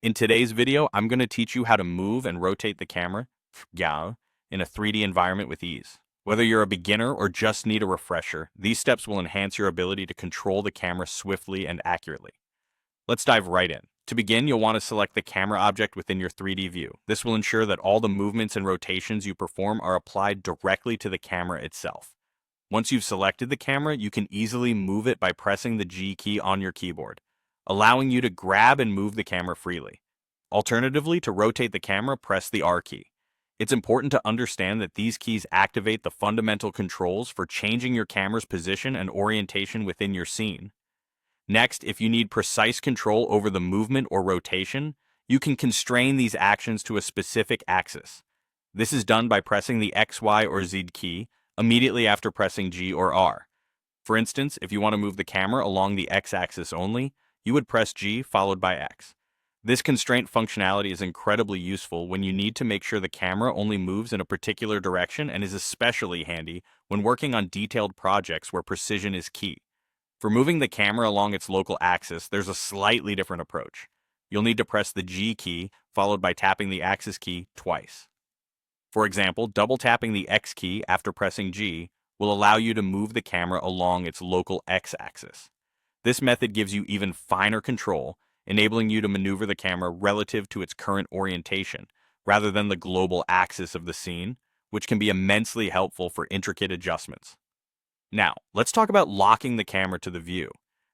In today's video, I'm going to teach you how to move and rotate the camera in a 3D environment with ease. Whether you're a beginner or just need a refresher, these steps will enhance your ability to control the camera swiftly and accurately. Let's dive right in. To begin, you'll want to select the camera object within your 3D view. This will ensure that all the movements and rotations you perform are applied directly to the camera itself. Once you've selected the camera, you can easily move it by pressing the G key on your keyboard, allowing you to grab and move the camera freely. Alternatively, to rotate the camera, press the R key. It's important to understand that these keys activate the fundamental controls for changing your camera's position and orientation within your scene. Next, if you need precise control over the movement or rotation, you can constrain these actions to a specific axis. This is done by pressing the X, Y, or Z key immediately after pressing G or R. For instance, if you want to move the camera along the X-axis only, you would press G followed by X. This constraint functionality is incredibly useful when you need to make sure the camera only moves in a particular direction and is especially handy when working on detailed projects where precision is key. For moving the camera along its local axis, there's a slightly different approach. You'll need to press the G key followed by tapping the axis key twice. For example, double tapping the X key after pressing G will allow you to move the camera along its local X-axis. This method gives you even finer control, enabling you to maneuver the camera relative to its current orientation, rather than the global axis of the scene, which can be immensely helpful for intricate adjustments. Now, let's talk about locking the camera to the view.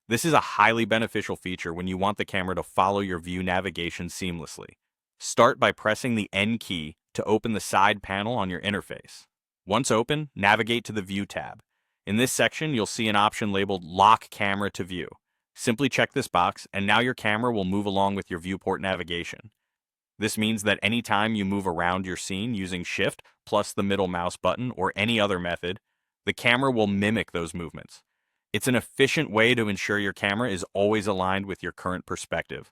This is a highly beneficial feature when you want the camera to follow your view navigation seamlessly. Start by pressing the N key to open the side panel on your interface. Once open, navigate to the View tab. In this section, you'll see an option labeled Lock Camera to View. Simply check this box, and now your camera will move along with your viewport navigation. This means that anytime you move around your scene using Shift plus the middle mouse button or any other method, the camera will mimic those movements. It's an efficient way to ensure your camera is always aligned with your current perspective,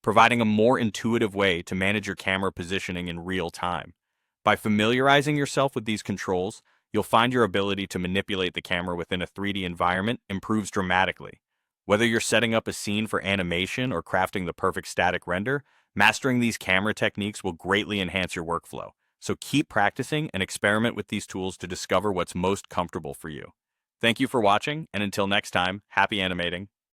providing a more intuitive way to manage your camera positioning in real time. By familiarizing yourself with these controls, you'll find your ability to manipulate the camera within a 3D environment improves dramatically. Whether you're setting up a scene for animation or crafting the perfect static render, mastering these camera techniques will greatly enhance your workflow. So keep practicing and experiment with these tools to discover what's most comfortable for you. Thank you for watching, and until next time, happy animating.